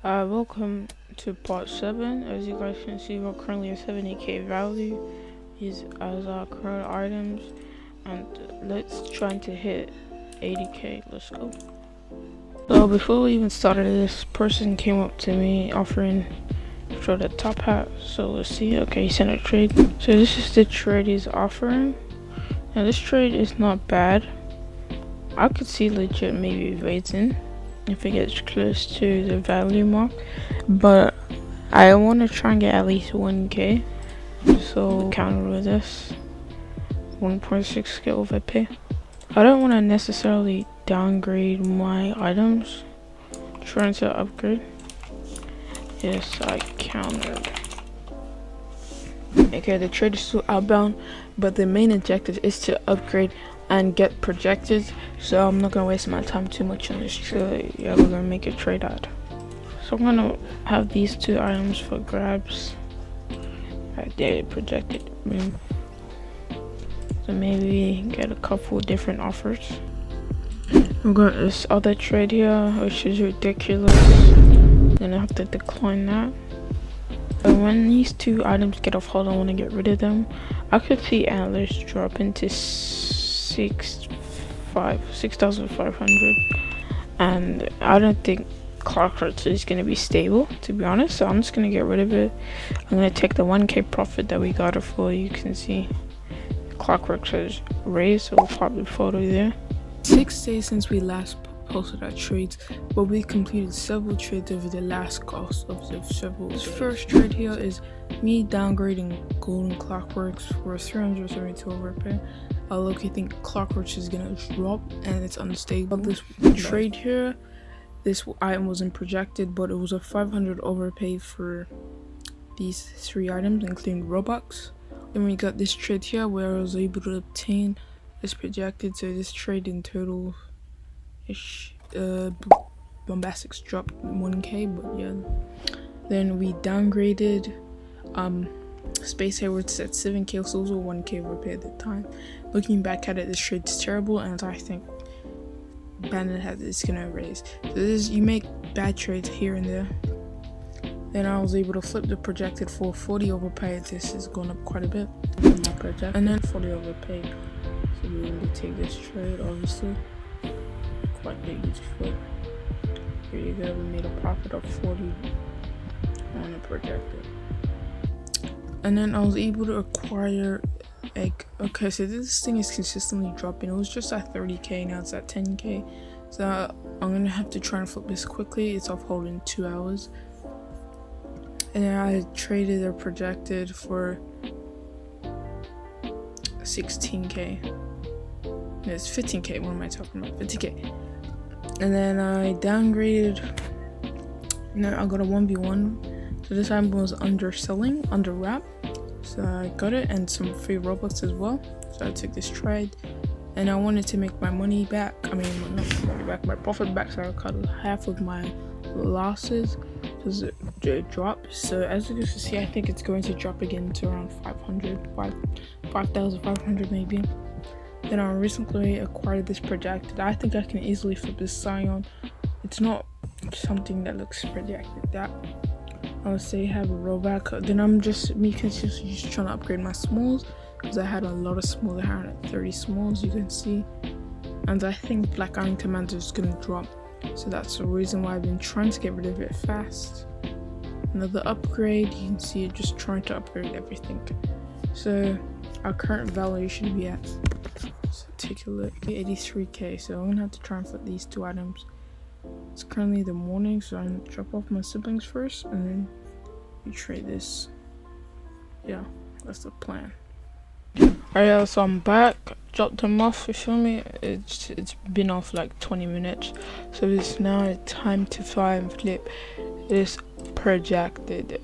Welcome to part 7. As you guys can see, we're currently at 70k value. These as our current items, and let's try to hit 80k. Let's go. So before we even started, this person came up to me offering for the top hat. So let's see. Okay, he sent a trade. So this is the trade he's offering. Now this trade is not bad. I could see legit maybe waiting if it gets close to the value mark, but I want to try and get at least 1k. So counter with this 1.6k overpay. I don't want to necessarily downgrade my items, trying to upgrade. Yes, I countered. Okay, the trade is still outbound, but the main objective is to upgrade and get projected, so I'm not gonna waste my time too much on this trade. Yeah, we're gonna make a trade out. So I'm gonna have these two items for grabs. Right there, projected. So maybe get a couple different offers. We've got this other trade here, which is ridiculous. Then I have to decline that. So when these two items get off hold, I want to get rid of them. I could see antlers drop into 6,500, and I don't think Clockworks is going to be stable, to be honest, so I'm just going to get rid of it. I'm going to take the 1k profit that we got it for. You can see Clockworks has raised, so we'll pop the photo there. 6 days since we last posted our trades, but we completed several trades over the last course of the several days. This first trade here is me downgrading golden Clockworks for 372 overpay. I low-key think Clockworks is gonna drop and it's unstable. This trade here, this item wasn't projected, but it was a 500 overpay for these 3 items, including Roblox. Then we got this trade here where I was able to obtain this projected, so this trade in total Bombastics dropped 1k, but yeah. Then we downgraded Space Haywards at 7k, so those were 1k overpay at the time. Looking back at it, this trade's terrible, and I think Bandit has it's gonna raise. So this is, you make bad trades here and there. Then I was able to flip the projected for 40 overpay. This has gone up quite a bit. And then 40 overpay. So we will take this trade, obviously. Quite big each flip. Here you go, we made a profit of 40 on the projected. And then I was able to acquire egg. Okay, so this thing is consistently dropping. It was just at 30k, now it's at 10k. So I'm gonna have to try and flip this quickly. It's off hold in 2 hours. And then I traded a projected for 16k. No, it's 15k. What am I talking about? 50k. And then I downgraded. And then I got a 1v1. So this item was underselling, under wrap. So I got it, and some free Robux as well. So I took this trade, and I wanted to make my money back. I mean, not my money back, my profit back. So I cut half of my losses because it dropped. So as you can see, I think it's going to drop again to around 5,500 maybe. Then I recently acquired this projected. I think I can easily flip this Scion. It's not something that looks projected. That I would say have a rollback. Then I'm just consistently just trying to upgrade my smalls because I had a lot of smalls. I had 30 smalls, you can see. And I think Black Iron Commander is gonna drop. So that's the reason why I've been trying to get rid of it fast. Another upgrade, you can see it, just trying to upgrade everything. So our current value should be at, so take a look, 83k. So I'm gonna have to try and flip these 2 items. It's currently the morning, so I'm gonna drop off my siblings first and then we trade this. Yeah, that's the plan. Alright, so I'm back. Dropped them off, you feel me? It's been off like 20 minutes. So it's now time to try and flip this projected.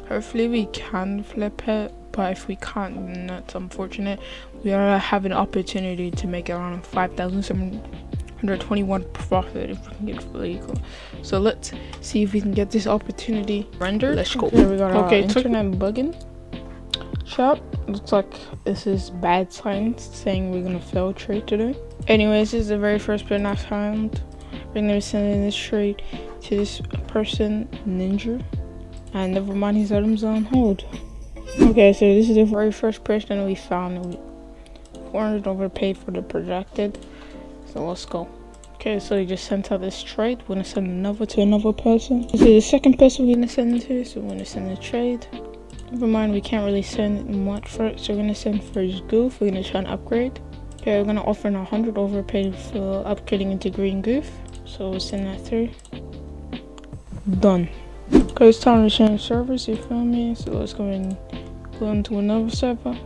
Hopefully we can flip it, but if we can't, then that's unfortunate. We have an opportunity to make around 5,721 profit if we can get it legal. So let's see if we can get this opportunity rendered. Let's go. Here we got our internet bugging. Shop. Looks like this is bad signs saying we're gonna fail trade today. Anyways, this is the very first pin I found. We're gonna be sending this trade to this person, Ninja. And never mind, his items on hold. Okay, so this is the very first person we found. 400 overpaid for the projected. So let's go. Okay, so we just sent out this trade. We're gonna send another to another person. This is the second person we're gonna send it to, so we're gonna send a trade. Never mind, we can't really send much first, so we're gonna send first goof. We're gonna try and upgrade. Okay, we're gonna offer 100 overpaid for upgrading into green goof. So we'll send that through. Done. Okay, it's time to change servers, you feel me? So let's go and go into another server.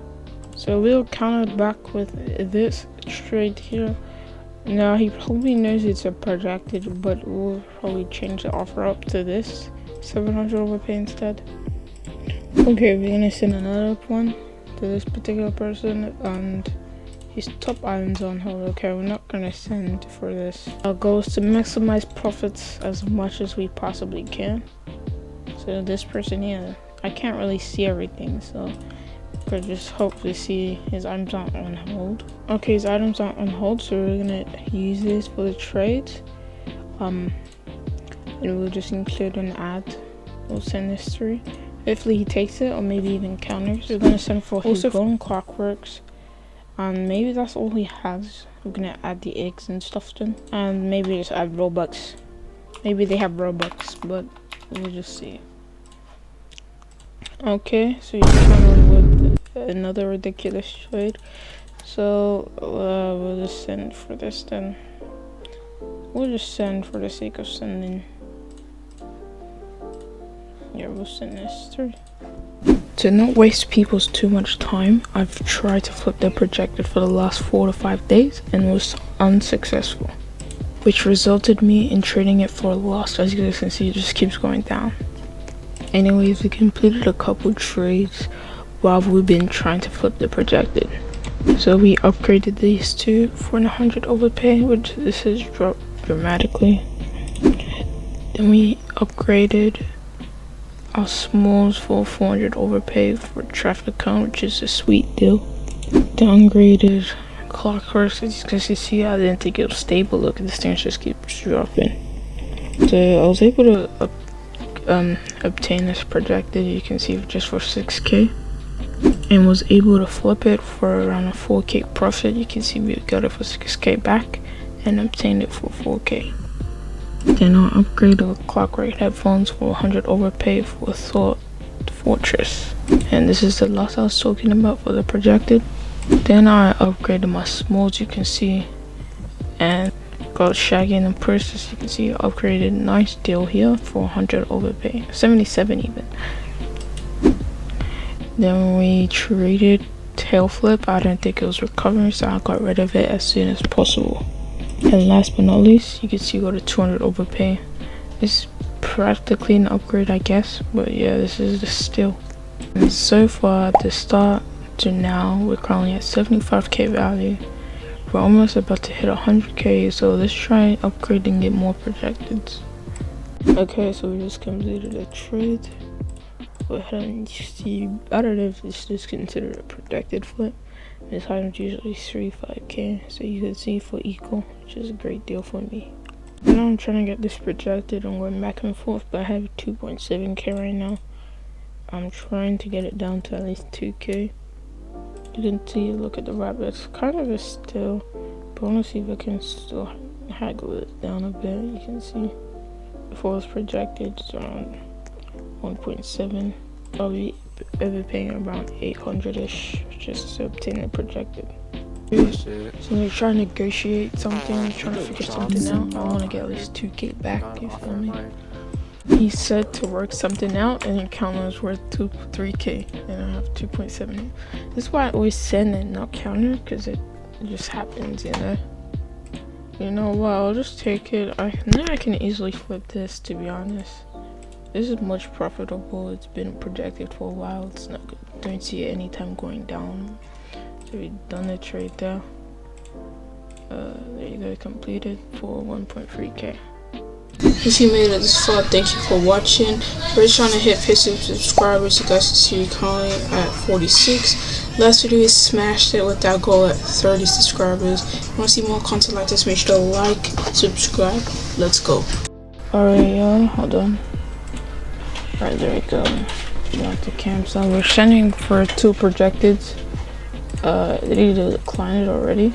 So we'll counter back with this trade here. Now he probably knows it's a projected, but we'll probably change the offer up to this 700 overpay instead. Okay, we're gonna send another one to this particular person, and his top items on hold. Okay, we're not gonna send for this. Our goal is to maximize profits as much as we possibly can. So this person here, I can't really see everything, so could just hope to see his items aren't on hold. Okay, his items aren't on hold, so we're gonna use this for the trades. And we'll just include an ad. We'll send this through. Hopefully he takes it, or maybe even counters. We're gonna send for also golden clockworks, and maybe that's all he has. We're gonna add the eggs and stuff to him, and maybe just add Robux. Maybe they have Robux, but we'll just see. Okay, so you counter with another ridiculous trade. So we'll just send for this then. We'll just send for the sake of sending. Yeah, we'll send this through. To not waste people's too much time, I've tried to flip the projected for the last 4 to 5 days and was unsuccessful, which resulted me in trading it for a loss. As you guys can see, it just keeps going down. Anyways, we completed a couple trades while we've been trying to flip the projected. So we upgraded these two for 100 overpay, which this has dropped dramatically. Then we upgraded our smalls for 400 overpay for traffic count, which is a sweet deal. Downgraded clockworks, as you can see, I didn't think it was stable. Look, this thing just keeps dropping. So I was able to obtain this projected, you can see, just for 6k, and was able to flip it for around a 4k profit. You can see we got it for 6k back and obtained it for 4k. Then I'll upgrade the clockwork headphones for 100 overpay for Thought Fortress, and this is the loss I was talking about for the projected. Then I upgraded my smalls, you can see, and got Shaggy and Purse. As you can see, upgraded. Nice deal here for 100 overpay, 77 even. Then we traded tail flip. I didn't think it was recovering, so I got rid of it as soon as possible. And last but not least, you can see we got a 200 overpay. It's practically an upgrade, I guess, but yeah, this is the steal. And so far at the start to now, we're currently at 75k value. We're almost about to hit 100k, so let's try upgrading and get more projected. Okay, so we just completed a trade. Go ahead and see, I don't know if this is considered a projected flip. This item's usually 35k, so you can see for equal, which is a great deal for me. Now I'm trying to get this projected and going back and forth, but I have 2.7k right now. I'm trying to get it down to at least 2k. You can see, look at the rabbit, it's kind of a still, but I want to see if I can still haggle it down a bit. You can see before it's projected, it's around 1.7. I'll be overpaying around 800-ish just to obtain it projected. So we're trying to negotiate something, trying to figure something out. I want to get at least 2k back, you feel me? He said to work something out, and your counter is worth 3k, and I have 2.7. This is why I always send and not counter, because it just happens, you know. You know what, I'll just take it. I know I can easily flip this, to be honest. This is much profitable. It's been projected for a while. It's not good. Don't see it anytime going down. So we've done the trade there. There you go, completed for 1.3k. If you made it this far, thank you for watching. We're trying to hit 50 subscribers. You guys can see we're currently at 46. Last video we smashed it with that goal at 30 subscribers. If you want to see more content like this, make sure to like, subscribe. Let's go. Alright, y'all, hold on. Alright, there we go. Got the cam. So we're sending for 2 projected. Did he decline it already?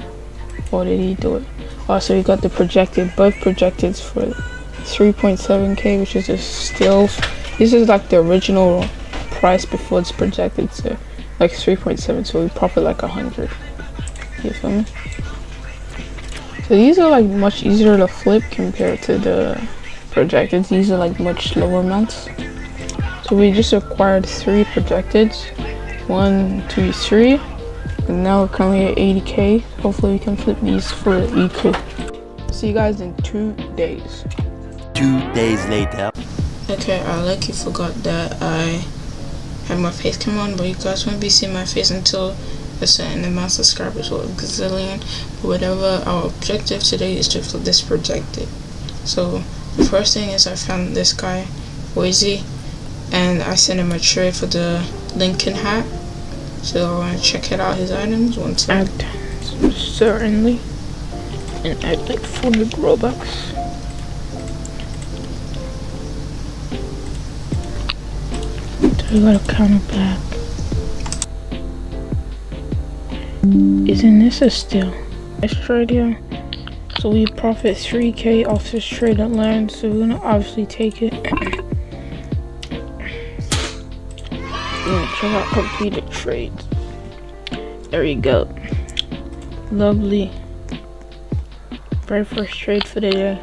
Or did he do it? Oh, so we got the projected, both projected for 3.7k, which is still. This is like the original price before it's projected, so like 3.7. So we profit like 100. You feel me? So these are like much easier to flip compared to the projected. These are like much lower amounts. So we just acquired 3 projected, 1, 2, 3, and now we're currently at 80k. Hopefully we can flip these for equal. See you guys in 2 days. 2 days later. Okay, I like you forgot that I have my face cam on, but you guys won't be seeing my face until a certain amount of subscribers, or a gazillion, or whatever. Our objective today is to flip this projected. So the first thing is I found this guy, Boise, and I sent him a trade for the Lincoln hat. So I want to check it out, his items. One sec. Certainly. And add like 400 Robux. So we got a counter back. Isn't this a steal? This trade here. So we profit 3k off this trade alone. So we're gonna obviously take it. Check out completed trades. There you go. Lovely. Very first trade for the day.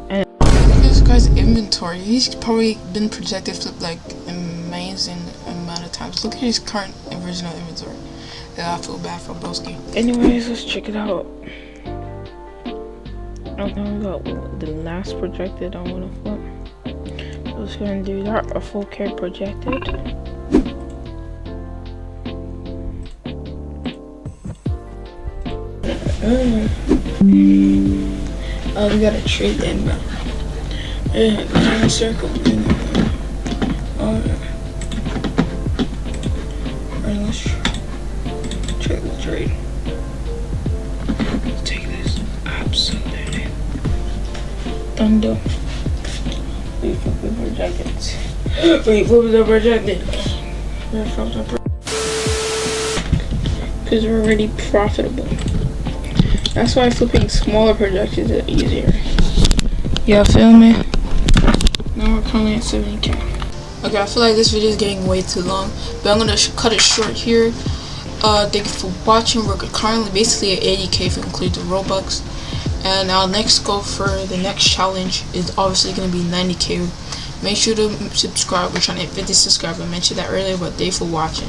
And look at this guy's inventory. He's probably been projected to flip like amazing amount of times. Look at his current original inventory. Yeah, I feel bad for Broski. Anyways, let's check it out. Okay, we got the last projected I want to flip. So let's go and do that. A 4k projected. Oh, we gotta trade then, bro. Yeah, circle. Alright, let's check the trade. Let's take this. Absolutely. Thunder. We flip the projected. We flip the projected. Because we're already profitable. That's why flipping smaller projections is easier. Yeah, feel me? Now we're currently at 70k. Okay, I feel like this video is getting way too long, but I'm gonna cut it short here. Thank you for watching. We're currently basically at 80k if we include the Robux. And our next goal for the next challenge is obviously gonna be 90k. Make sure to subscribe. We're trying to hit 50 subscribers. I mentioned that earlier, but thank you for watching.